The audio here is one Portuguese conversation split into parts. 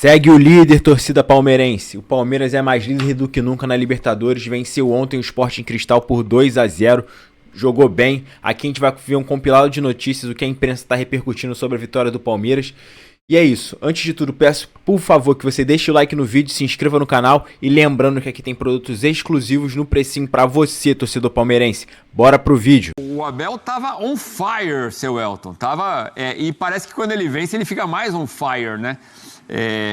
Segue o líder, torcida palmeirense. O Palmeiras é mais líder do que nunca na Libertadores. Venceu ontem o Sporting Cristal por 2-0. Jogou bem. Aqui a gente vai ver um compilado de notícias, o que a imprensa está repercutindo sobre a vitória do Palmeiras. E é isso. Antes de tudo, peço, por favor, que você deixe o like no vídeo, se inscreva no canal. E lembrando que aqui tem produtos exclusivos no precinho pra você, torcedor palmeirense. Bora pro vídeo. O Abel tava on fire, seu Elton. E parece que quando ele vence, ele fica mais on fire, né?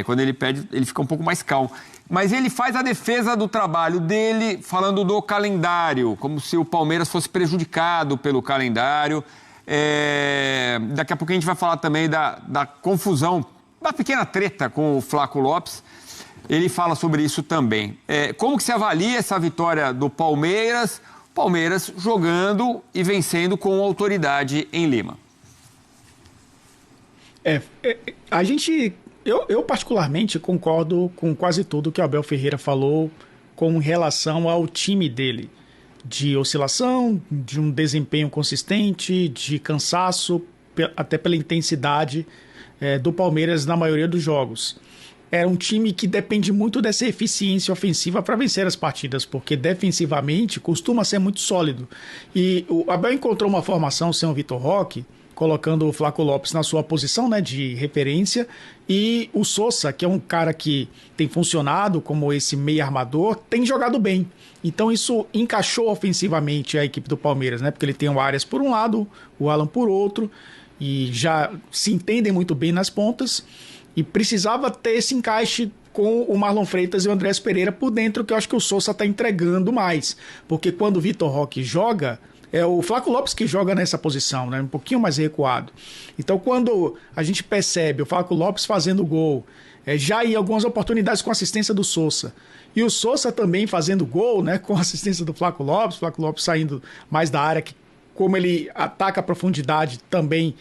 Quando ele perde, ele fica um pouco mais calmo. Mas ele faz a defesa do trabalho dele, falando do calendário, como se o Palmeiras fosse prejudicado pelo calendário. Daqui a pouco a gente vai falar também da confusão, da pequena treta com o Flaco Lopes. Ele fala sobre isso também. Como que se avalia essa vitória do Palmeiras? Palmeiras jogando e vencendo com autoridade em Lima. Eu particularmente concordo com quase tudo que o Abel Ferreira falou com relação ao time dele. De oscilação, de um desempenho consistente, de cansaço, até pela intensidade do Palmeiras na maioria dos jogos. É um time que depende muito dessa eficiência ofensiva para vencer as partidas, porque defensivamente costuma ser muito sólido. E o Abel encontrou uma formação sem o Vitor Roque, colocando o Flaco Lopes na sua posição, né, de referência, e o Sousa, que é um cara que tem funcionado como esse meio armador, tem jogado bem. Então isso encaixou ofensivamente a equipe do Palmeiras, né, porque ele tem o Arias por um lado, o Alan por outro, e já se entendem muito bem nas pontas, e precisava ter esse encaixe com o Marlon Freitas e o Andrés Pereira por dentro, que eu acho que o Sousa está entregando mais, porque quando o Vitor Roque joga, é o Flaco Lopes que joga nessa posição, né? Um pouquinho mais recuado. Então, quando a gente percebe o Flaco Lopes fazendo gol, já em algumas oportunidades com assistência do Sousa, e o Sousa também fazendo gol, né? Com assistência do Flaco Lopes saindo mais da área, que, como ele ataca a profundidade também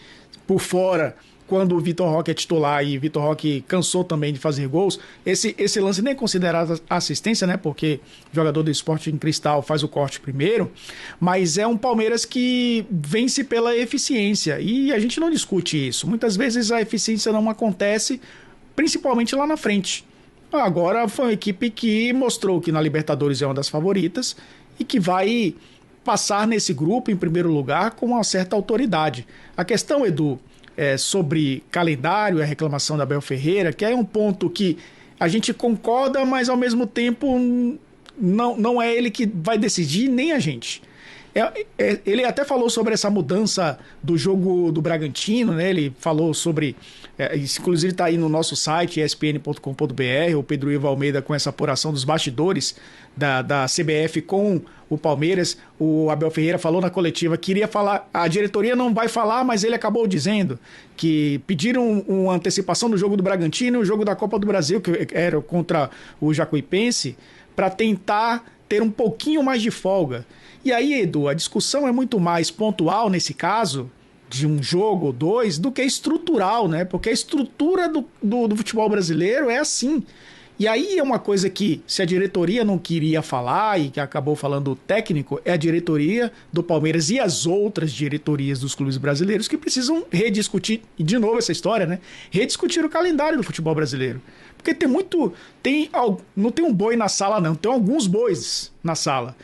por fora, quando o Vitor Roque é titular e o Vitor Roque cansou também de fazer gols, esse lance nem é considerado assistência, né? Porque o jogador do Sporting Cristal faz o corte primeiro, mas é um Palmeiras que vence pela eficiência e a gente não discute isso. Muitas vezes a eficiência não acontece, principalmente lá na frente. Agora foi uma equipe que mostrou que na Libertadores é uma das favoritas e que vai passar nesse grupo em primeiro lugar com uma certa autoridade. A questão, Edu, sobre calendário, a reclamação da Abel Ferreira, que é um ponto que a gente concorda, mas ao mesmo tempo não é ele que vai decidir, nem a gente. Ele até falou sobre essa mudança do jogo do Bragantino, né? Ele falou sobre, inclusive está aí no nosso site, espn.com.br, o Pedro Ivo Almeida com essa apuração dos bastidores da CBF com o Palmeiras. O Abel Ferreira falou na coletiva que iria falar, a diretoria não vai falar, mas ele acabou dizendo que pediram uma antecipação do jogo do Bragantino, o jogo da Copa do Brasil, que era contra o Jacuipense, para tentar ter um pouquinho mais de folga. E aí, Edu, a discussão é muito mais pontual nesse caso, de um jogo ou dois, do que estrutural, né? Porque a estrutura do futebol brasileiro é assim. E aí é uma coisa que, se a diretoria não queria falar e que acabou falando o técnico, é a diretoria do Palmeiras e as outras diretorias dos clubes brasileiros que precisam rediscutir, e de novo essa história, né? Rediscutir o calendário do futebol brasileiro. Porque não tem um boi na sala, não. Tem alguns bois na sala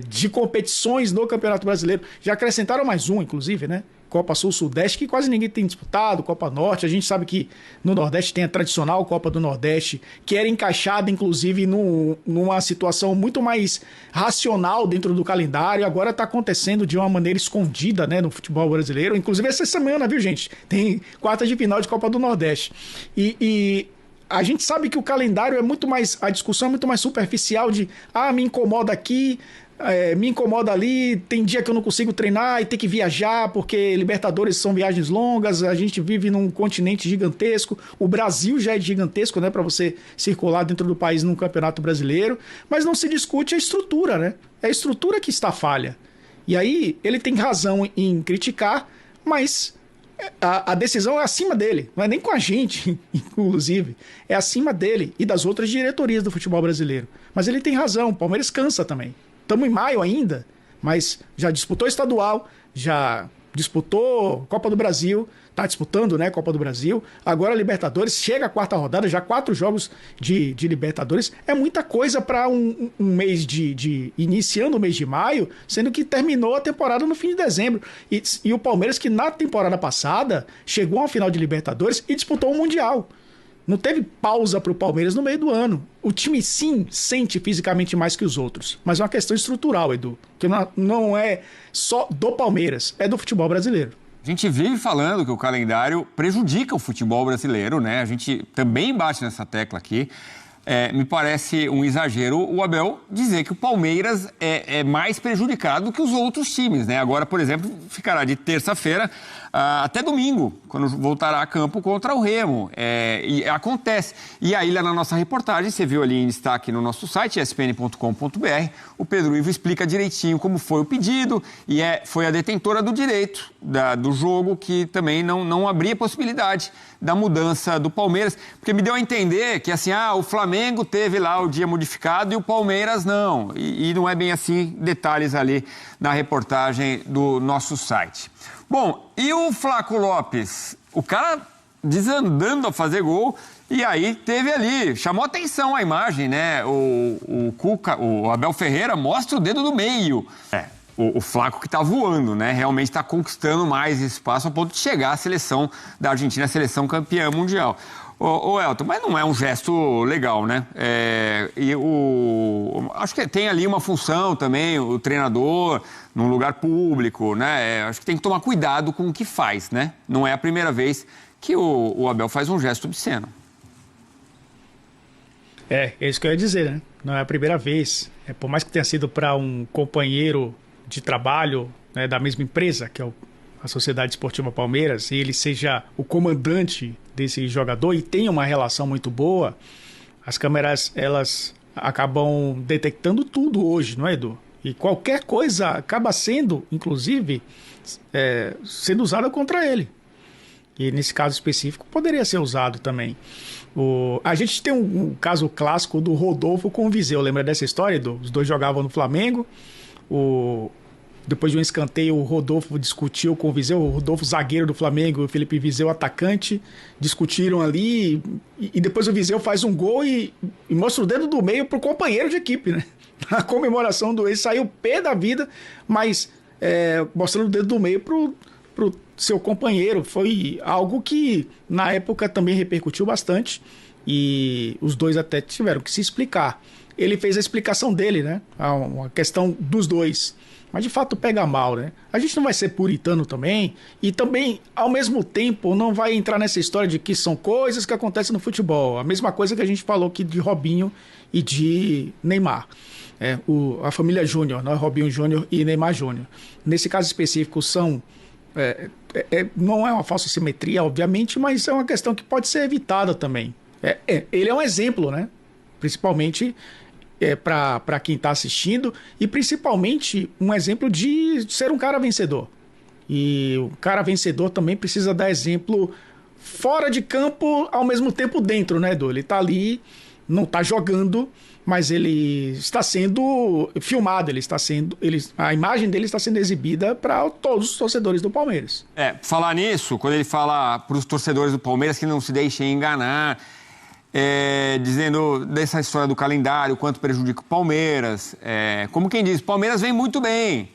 de competições no Campeonato Brasileiro. Já acrescentaram mais um, inclusive, né? Copa Sul-Sudeste, que quase ninguém tem disputado, Copa Norte. A gente sabe que no Nordeste tem a tradicional Copa do Nordeste, que era encaixada, inclusive, numa situação muito mais racional dentro do calendário. Agora está acontecendo de uma maneira escondida, né, no futebol brasileiro. Inclusive essa semana, viu, gente? Tem quartas de final de Copa do Nordeste. E a gente sabe que o calendário é muito mais... A discussão é muito mais superficial de... me incomoda aqui... me incomoda ali, tem dia que eu não consigo treinar e ter que viajar, porque Libertadores são viagens longas, a gente vive num continente gigantesco, o Brasil já é gigantesco, né, para você circular dentro do país num campeonato brasileiro, mas não se discute a estrutura, né? É a estrutura que está falha. E aí ele tem razão em criticar, mas a decisão é acima dele, não é nem com a gente, inclusive, é acima dele e das outras diretorias do futebol brasileiro. Mas ele tem razão, o Palmeiras cansa também. Estamos em maio ainda, mas já disputou estadual, já disputou Copa do Brasil, está disputando, né, Copa do Brasil, agora Libertadores, chega a quarta rodada, já 4 jogos de Libertadores, é muita coisa para um mês iniciando o mês de maio, sendo que terminou a temporada no fim de dezembro, e o Palmeiras que na temporada passada chegou ao final de Libertadores e disputou o Mundial. Não teve pausa para o Palmeiras no meio do ano. O time, sim, sente fisicamente mais que os outros. Mas é uma questão estrutural, Edu. Que não é só do Palmeiras, é do futebol brasileiro. A gente vive falando que o calendário prejudica o futebol brasileiro, né? A gente também bate nessa tecla aqui. Me parece um exagero o Abel dizer que o Palmeiras é mais prejudicado que os outros times, né? Agora, por exemplo, ficará de terça-feira até domingo, quando voltará a campo contra o Remo. E acontece. E aí, lá na nossa reportagem, você viu ali em destaque no nosso site, espn.com.br, o Pedro Ivo explica direitinho como foi o pedido e foi a detentora do direito do jogo que também não abria possibilidade da mudança do Palmeiras, porque me deu a entender que assim, o Flamengo teve lá o dia modificado e o Palmeiras não. E não é bem assim, detalhes ali na reportagem do nosso site. Bom, e o Flaco Lopes? O cara desandando a fazer gol e aí teve ali, chamou atenção a imagem, né? O Abel Ferreira mostra o dedo do meio. O Flaco que está voando, né? Realmente está conquistando mais espaço a ponto de chegar à seleção da Argentina, a seleção campeã mundial. Ô Elton, mas não é um gesto legal, né? Acho que tem ali uma função também, o treinador, num lugar público, né? Acho que tem que tomar cuidado com o que faz, né? Não é a primeira vez que o Abel faz um gesto obsceno. É isso que eu ia dizer, né? Não é a primeira vez. Por mais que tenha sido para um companheiro de trabalho, né, da mesma empresa, que é a Sociedade Esportiva Palmeiras, e ele seja o comandante desse jogador e tenha uma relação muito boa, as câmeras, elas acabam detectando tudo hoje, não é, Edu? E qualquer coisa acaba sendo, inclusive, sendo usada contra ele. E nesse caso específico poderia ser usado também. A gente tem um caso clássico do Rodolfo com o Viseu. Lembra dessa história, Edu? Os dois jogavam no Flamengo. Depois de um escanteio, o Rodolfo discutiu com o Viseu, o Rodolfo zagueiro do Flamengo, o Felipe Viseu atacante, discutiram ali e depois o Viseu faz um gol e mostra o dedo do meio pro companheiro de equipe, né? A comemoração do ex saiu pé da vida, mas mostrando o dedo do meio pro seu companheiro. Foi algo que na época também repercutiu bastante e os dois até tiveram que se explicar. Ele fez a explicação dele, né? Uma questão dos dois. Mas de fato pega mal, né? A gente não vai ser puritano também. E também, ao mesmo tempo, não vai entrar nessa história de que são coisas que acontecem no futebol. A mesma coisa que a gente falou aqui de Robinho e de Neymar. A família Júnior, não é Robinho Júnior e Neymar Júnior. Nesse caso específico, são... não é uma falsa simetria, obviamente, mas é uma questão que pode ser evitada também. Ele é um exemplo, né? Principalmente... para quem está assistindo e principalmente um exemplo de ser um cara vencedor. E o cara vencedor também precisa dar exemplo fora de campo, ao mesmo tempo dentro, né, Edu? Ele está ali, não está jogando, mas ele está sendo filmado, a imagem dele está sendo exibida para todos os torcedores do Palmeiras. Falar nisso, quando ele fala para os torcedores do Palmeiras que não se deixem enganar... dizendo dessa história do calendário, quanto prejudica o Palmeiras. Como quem diz, o Palmeiras vem muito bem.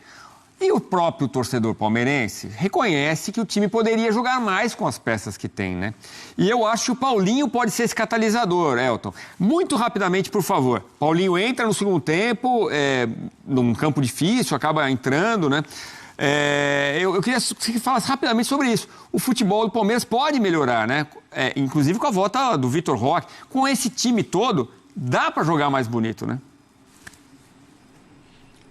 E o próprio torcedor palmeirense reconhece que o time poderia jogar mais com as peças que tem, né? E eu acho que o Paulinho pode ser esse catalisador, Elton. Muito rapidamente, por favor. Paulinho entra no segundo tempo, num campo difícil, acaba entrando, né? Eu queria que você falasse rapidamente sobre isso. O futebol do Palmeiras pode melhorar, né? Inclusive com a volta do Vitor Roque. Com esse time todo, dá para jogar mais bonito, né?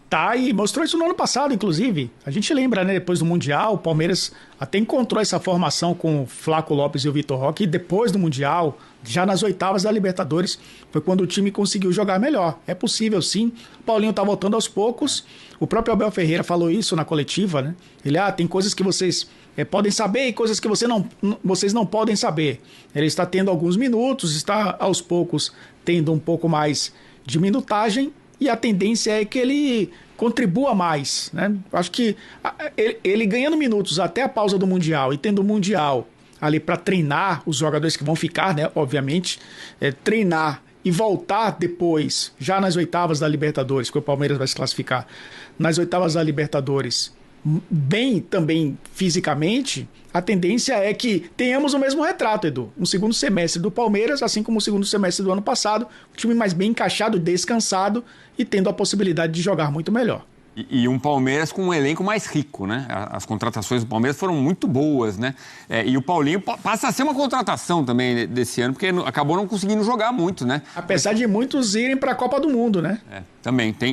Tá, e mostrou isso no ano passado, inclusive. A gente lembra, né? Depois do Mundial, o Palmeiras até encontrou essa formação com o Flaco Lopes e o Vitor Roque. E depois do Mundial, já nas oitavas da Libertadores, foi quando o time conseguiu jogar melhor. É possível, sim. O Paulinho tá voltando aos poucos. O próprio Abel Ferreira falou isso na coletiva, né? Ele, tem coisas que vocês podem saber e coisas que vocês não podem saber. Ele está tendo alguns minutos, está aos poucos tendo um pouco mais de minutagem e a tendência é que ele contribua mais, né? Acho que ele ganhando minutos até a pausa do Mundial e tendo o Mundial ali para treinar os jogadores que vão ficar, né? Obviamente, treinar e voltar depois, já nas oitavas da Libertadores, que o Palmeiras vai se classificar, nas oitavas da Libertadores, bem também fisicamente, a tendência é que tenhamos o mesmo retrato, Edu. Um segundo semestre do Palmeiras, assim como o segundo semestre do ano passado, um time mais bem encaixado, descansado e tendo a possibilidade de jogar muito melhor. E um Palmeiras com um elenco mais rico, né? As contratações do Palmeiras foram muito boas, né? E o Paulinho passa a ser uma contratação também desse ano, porque acabou não conseguindo jogar muito, né? Apesar de muitos irem para a Copa do Mundo, né? Também tem.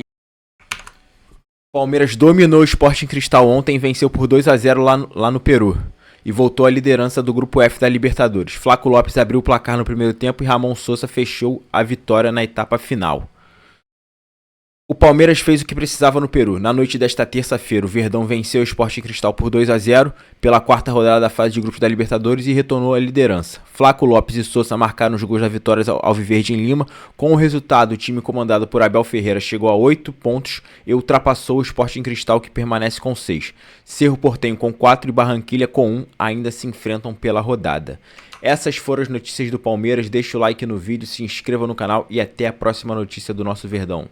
Palmeiras dominou o Sporting Cristal ontem e venceu por 2-0 lá no Peru. E voltou à liderança do Grupo F da Libertadores. Flaco Lopes abriu o placar no primeiro tempo e Ramon Sousa fechou a vitória na etapa final. O Palmeiras fez o que precisava no Peru. Na noite desta terça-feira, o Verdão venceu o Sporting Cristal por 2-0 pela quarta rodada da fase de grupos da Libertadores e retornou à liderança. Flaco Lopes e Sousa marcaram os gols da vitória ao Alviverde em Lima. Com o resultado, o time comandado por Abel Ferreira chegou a 8 pontos e ultrapassou o Sporting Cristal, que permanece com 6. Cerro Porteño com 4 e Barranquilla com 1 ainda se enfrentam pela rodada. Essas foram as notícias do Palmeiras. Deixa o like no vídeo, se inscreva no canal e até a próxima notícia do nosso Verdão.